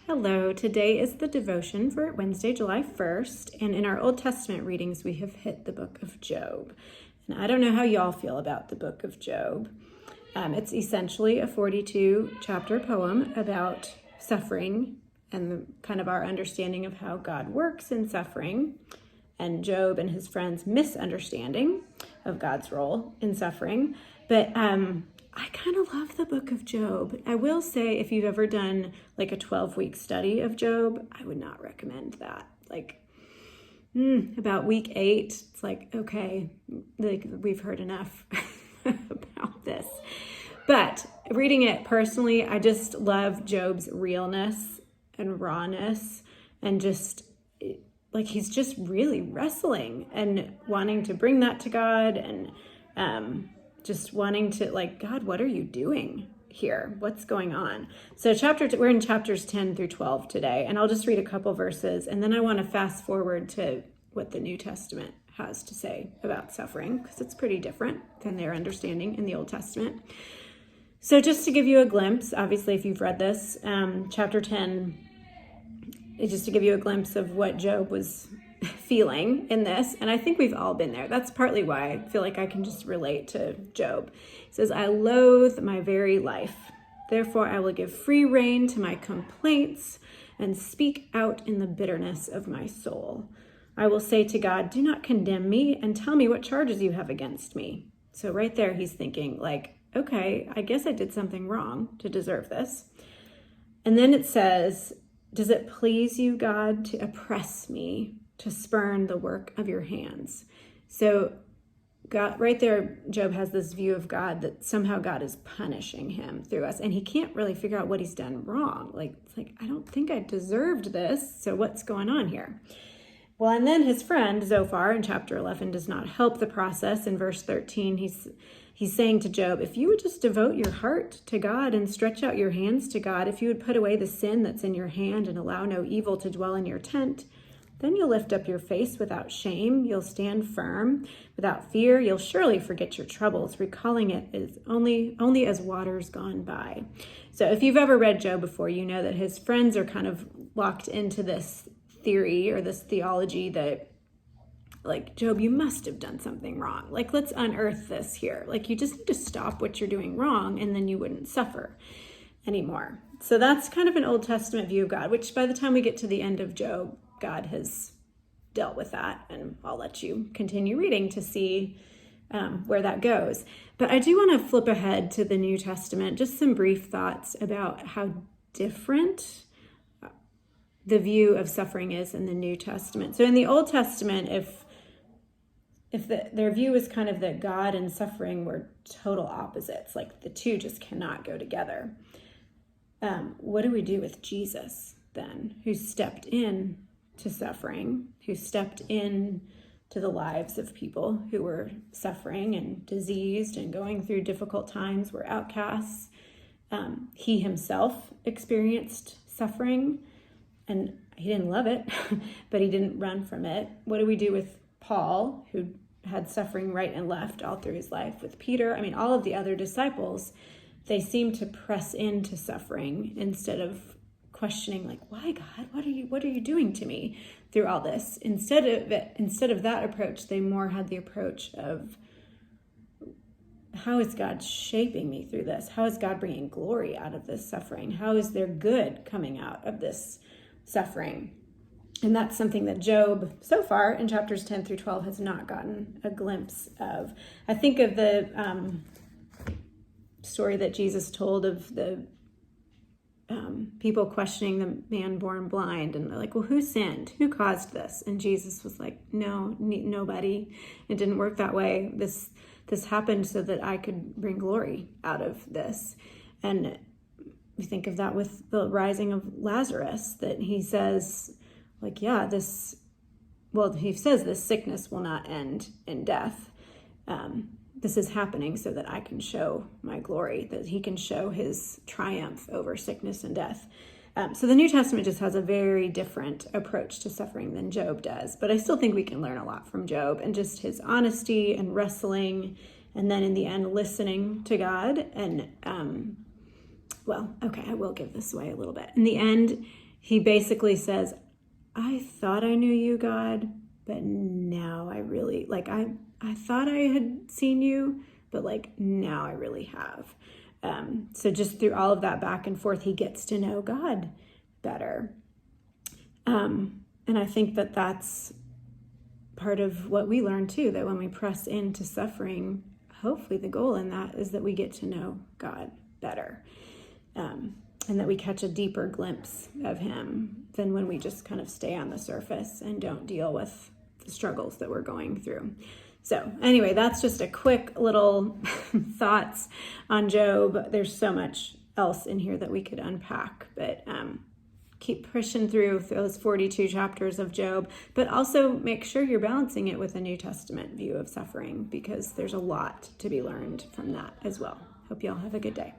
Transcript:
Hello, today is the devotion for Wednesday, July 1st, and in our Old Testament readings, we have hit the book of Job. And I don't know how y'all feel about the book of Job. It's essentially a 42-chapter poem about suffering and kind of our understanding of how God works in suffering, and Job and his friends' misunderstanding of God's role in suffering. But I kind of love the book of Job. I will say, if you've ever done like a 12-week study of Job, I would not recommend that. About week 8, it's like, okay, we've heard enough about this. But reading it personally, I just love Job's realness and rawness, and just he's just really wrestling and wanting to bring that to God, and just wanting to, God, what are you doing here? What's going on? So we're in chapters 10 through 12 today, and I'll just read a couple verses, and then I want to fast forward to what the New Testament has to say about suffering, because it's pretty different than their understanding in the Old Testament. So just to give you a glimpse, obviously, if you've read this, chapter 10, is just to give you a glimpse of what Job was feeling in this, and I think we've all been there. That's partly why I feel like I can just relate to Job. He says, I loathe my very life. Therefore, I will give free rein to my complaints and speak out in the bitterness of my soul. I will say to God, do not condemn me and tell me what charges you have against me. So right there, he's thinking okay, I guess I did something wrong to deserve this. And then it says, does it please you, God, to oppress me, to spurn the work of your hands? So God, right there, Job has this view of God that somehow God is punishing him through us, and he can't really figure out what he's done wrong. I don't think I deserved this, so what's going on here? Well, and then his friend Zophar in chapter 11 does not help the process. In verse 13, he's saying to Job, if you would just devote your heart to God and stretch out your hands to God, if you would put away the sin that's in your hand and allow no evil to dwell in your tent, then you'll lift up your face without shame. You'll stand firm without fear. You'll surely forget your troubles, recalling it as only as waters gone by. So if you've ever read Job before, you know that his friends are kind of locked into this theory or this theology that, Job, you must have done something wrong. Let's unearth this here. You just need to stop what you're doing wrong, and then you wouldn't suffer anymore. So that's kind of an Old Testament view of God, which by the time we get to the end of Job, God has dealt with that, and I'll let you continue reading to see where that goes. But I do want to flip ahead to the New Testament, just some brief thoughts about how different the view of suffering is in the New Testament. So in the Old Testament, if their view is kind of that God and suffering were total opposites, the two just cannot go together. What do we do with Jesus then, who stepped in to suffering, who stepped in to the lives of people who were suffering and diseased and going through difficult times, were outcasts? He himself experienced suffering, and he didn't love it, but he didn't run from it. What do we do with Paul, who had suffering right and left all through his life? With Peter, all of the other disciples, they seem to press into suffering instead of questioning, why, God, what are you doing to me through all this? Instead of that approach, they more had the approach of, how is God shaping me through this? How is God bringing glory out of this suffering? How is there good coming out of this suffering? And that's something that Job, so far in chapters 10 through 12, has not gotten a glimpse of. I think of the story that Jesus told of the people questioning the man born blind, and they're like, well, who sinned? Who caused this? And Jesus was like, no, nobody. It didn't work that way. This happened so that I could bring glory out of this. And we think of that with the rising of Lazarus, that he says, he says this sickness will not end in death. This is happening so that I can show my glory, that he can show his triumph over sickness and death. So the New Testament just has a very different approach to suffering than Job does. But I still think we can learn a lot from Job, and just his honesty and wrestling, and then in the end, listening to God. And, I will give this away a little bit. In the end, he basically says, I thought I knew you, God, but now I really, like, I thought I had seen you, but like now I really have. So just through all of that back and forth, he gets to know God better. And I think that that's part of what we learn too, that when we press into suffering, hopefully the goal in that is that we get to know God better. And that we catch a deeper glimpse of him than when we just kind of stay on the surface and don't deal with the struggles that we're going through. So anyway, that's just a quick little thoughts on Job. There's so much else in here that we could unpack, but keep pushing through those 42 chapters of Job, but also make sure you're balancing it with a New Testament view of suffering, because there's a lot to be learned from that as well. Hope you all have a good day.